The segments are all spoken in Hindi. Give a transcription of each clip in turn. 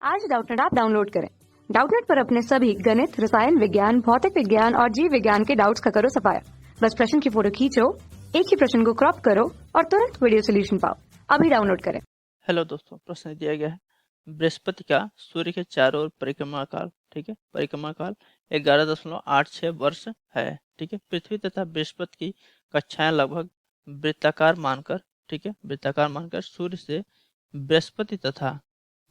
आज डाउटनेट ऐप डाउनलोड करें। डाउटनेट पर अपने सभी गणित, रसायन विज्ञान, भौतिक विज्ञान और जीव विज्ञान के डाउट्स का करो सफाया। बस प्रश्न की फोटो खींचो, एक ही प्रश्न को क्रॉप करो और तुरंत वीडियो सोल्यूशन पाओ। अभी डाउनलोड करें। हेलो दोस्तों, प्रश्न दिया गया है बृहस्पति का सूर्य के चारों ओर परिक्रमा काल, ठीक है, परिक्रमा काल 11.86 वर्ष है, ठीक है। पृथ्वी तथा बृहस्पति की कक्षाएं लगभग वृत्ताकार मानकर, ठीक है, वृत्ताकार मानकर सूर्य से बृहस्पति तथा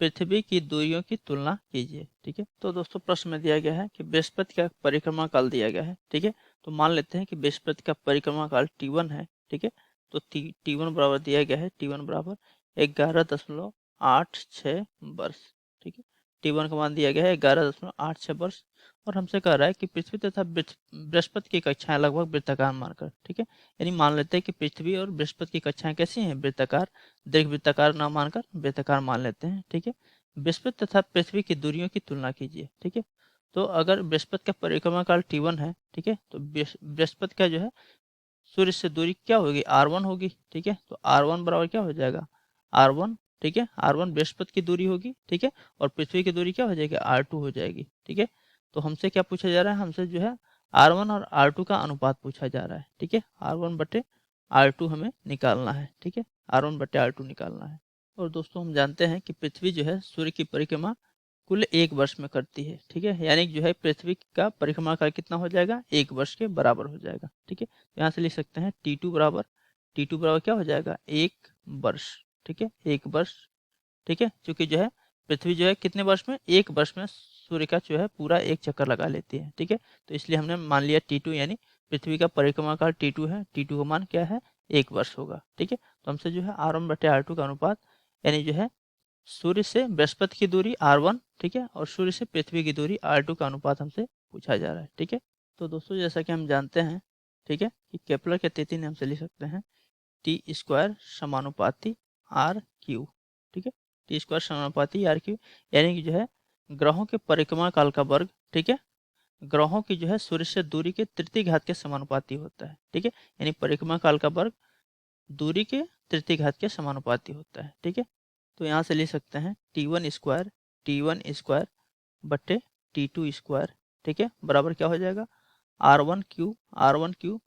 पृथ्वी की दूरियों की तुलना कीजिए, ठीक है। तो दोस्तों प्रश्न में दिया गया है कि बृहस्पति का परिक्रमा काल दिया गया है, ठीक है। तो मान लेते हैं कि बृहस्पति का परिक्रमा काल T1 है, ठीक है। तो T1 बराबर दिया गया है, T1 बराबर 11.86 वर्ष, ठीक है। T1 का मान दिया गया है 11.86 वर्ष और हमसे कह रहा है कि पृथ्वी तथा बृहस्पति की कक्षाएं लगभग वृत्ताकार मानकर, ठीक है। यानी मान लेते हैं कि पृथ्वी और बृहस्पति की कक्षाएं कैसी हैं, वृत्ताकार। दीर्घ वृत्ताकार ना मानकर वृत्ताकार मान लेते हैं, ठीक है। बृहस्पति तथा पृथ्वी की दूरियों की तुलना कीजिए, ठीक है। तो अगर बृहस्पति का परिक्रमा काल T1 है, ठीक है, तो बृहस्पति का जो है सूर्य से दूरी क्या होगी, R1 होगी, ठीक है। तो R1 बराबर क्या हो जाएगा, R1, ठीक है। R1 बृहस्पति की दूरी होगी, ठीक है, और पृथ्वी की दूरी क्या हो जाएगी, R2 हो जाएगी, ठीक है। तो हमसे क्या पूछा जा रहा है, हमसे जो है R1 और R2 का अनुपात पूछा जा रहा है, ठीक है। R1 बटे R2 हमें निकालना है, ठीक है। R1 बटे R2 निकालना है। और दोस्तों हम जानते हैं कि पृथ्वी जो है सूर्य की परिक्रमा कुल 1 वर्ष में करती है, ठीक है। यानी जो है पृथ्वी का परिक्रमा काल कितना हो जाएगा, 1 वर्ष के बराबर हो जाएगा, ठीक है। यहाँ से लिख सकते हैं T2 बराबर क्या हो जाएगा, 1 वर्ष, ठीक है, 1 वर्ष, ठीक है। क्योंकि जो है पृथ्वी जो है कितने वर्ष में, 1 वर्ष में सूर्य का जो है पूरा एक चक्कर लगा लेती है, ठीक है। तो इसलिए हमने मान लिया T2 यानी पृथ्वी का परिक्रमा काल T2 है, T2 का मान क्या है, 1 वर्ष होगा, ठीक है। तो हमसे जो है R1 बटे R2 का अनुपात यानी जो है सूर्य से बृहस्पति की दूरी R1, ठीक है, और सूर्य से पृथ्वी की दूरी R2 का अनुपात हमसे पूछा जा रहा है, ठीक है। तो दोस्तों जैसा कि हम जानते हैं, ठीक है, कि केपलर के तृतीय नियम से लिख सकते हैं T² समानुपाती RQ, ठीक है। T² समानुपाती RQ यानी कि जो है ग्रहों के परिक्रमा काल का वर्ग, ठीक है, ग्रहों की जो है सूर्य से दूरी के तृतीय घात के समानुपाती होता है, ठीक है। यानी परिक्रमा काल का वर्ग दूरी के तृतीय घात के समानुपाती होता है, ठीक है। तो यहाँ से लिख सकते हैं T1 स्क्वायर बटे T2 स्क्वायर, ठीक है, बराबर क्या हो जाएगा, R1 क्यू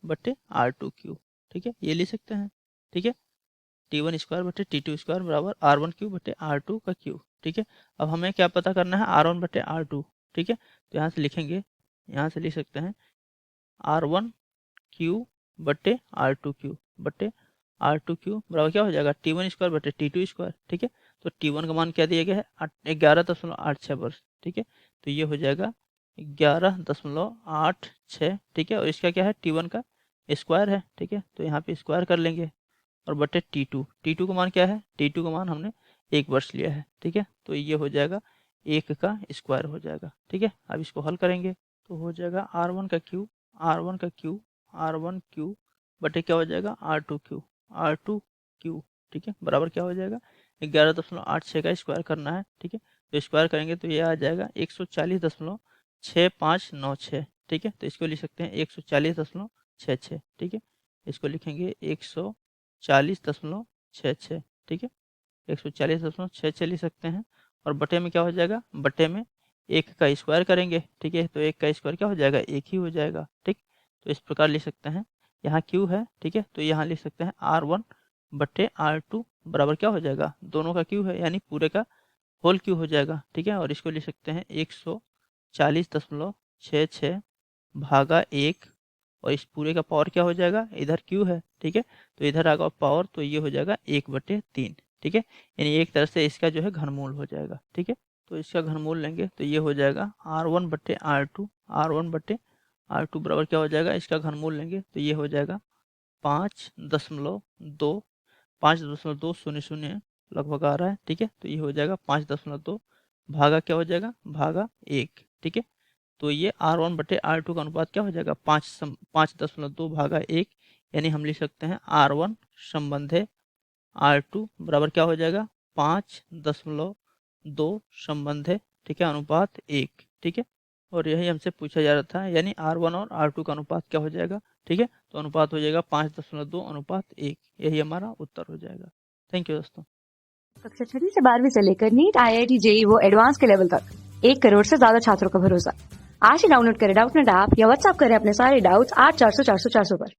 बटे R2 क्यू, ठीक है, ये लिख सकते हैं, ठीक है। T1 स्क्वायर बटे T2 स्क्वायर बराबर R1 क्यू बटे R2 का क्यू, ठीक है। अब हमें क्या पता करना है, R1 बटे R2, ठीक है। तो यहाँ से लिखेंगे, यहाँ से लिख सकते हैं R1 क्यू बटे R2 क्यू बटे R2 क्यू बराबर क्या हो जाएगा, T1 स्क्वायर बटे T2 स्क्वायर, ठीक है। तो T1 का मान क्या दिया गया है, 11.86 वर्ष, ठीक है। तो ये हो जाएगा 11.86, ठीक है। और इसका क्या है, T1 का स्क्वायर है, ठीक है। तो यहाँ पे स्क्वायर कर लेंगे और बटे T2 का मान क्या है, T2 का मान हमने 1 वर्ष लिया है, ठीक है। तो ये हो जाएगा 1 का स्क्वायर हो जाएगा, ठीक है। अब इसको हल करेंगे तो हो जाएगा R1 क्यू बटे क्या हो जाएगा, R2 क्यू, ठीक है, बराबर क्या हो जाएगा, 11.86 का स्क्वायर करना है, ठीक है। तो स्क्वायर करेंगे तो ये आ जाएगा 140.6596, ठीक है। तो इसको लिख सकते हैं 140.66, ठीक है। इसको लिखेंगे 140.66, ठीक है, 140.66 लिख सकते हैं। और बटे में क्या हो जाएगा, बटे में 1 का स्क्वायर करेंगे, ठीक है। तो 1 का स्क्वायर क्या हो जाएगा, 1 ही हो जाएगा, ठीक। तो इस प्रकार लिख सकते हैं, यहाँ क्यू है, ठीक है। तो यहाँ लिख सकते हैं R1 बटे R2 बराबर क्या हो जाएगा, दोनों का क्यू है यानी पूरे का होल क्यू हो जाएगा, ठीक है। और इसको लिख सकते हैं 140.66 भागा 1 और इस पूरे का पावर क्या हो जाएगा, इधर क्यू है, ठीक है। तो इधर आगा पावर, तो ये हो जाएगा 1/3, ठीक है। यानी एक तरह से इसका जो है घनमूल हो जाएगा, ठीक है। तो इसका घनमूल लेंगे तो ये हो जाएगा R1 बटे R2 बराबर क्या हो जाएगा, इसका घनमूल लेंगे तो ये हो जाएगा 5.2, 5.200 लगभग आ रहा है, ठीक है। तो ये हो जाएगा 5.2 भागा क्या हो जाएगा, भागा 1, ठीक है। तो ये R1 बटे R2 का अनुपात क्या हो जाएगा, 5.2 भागा 1, यानी हम लिख सकते हैं R1 संबंधे R2 बराबर क्या हो जाएगा, 5.2 संबंधे, ठीक है, अनुपात 1, ठीक है। और यही हमसे पूछा जा रहा था, यानी R1 और R2 का अनुपात क्या हो जाएगा, ठीक है। तो अनुपात हो जाएगा 5.2 अनुपात 1, यही हमारा उत्तर हो जाएगा। थैंक यू दोस्तों। कक्षा 6वीं से 12वीं से लेकर नीट, IIT, JEE वो एडवांस के लेवल तक 1 करोड़ से ज्यादा छात्रों का भरोसा। आज ही डाउनलोड करें डाउटनेट ऐप या व्हाट्सएप करें अपने सारे डाउट्स 8400 400 400 पर।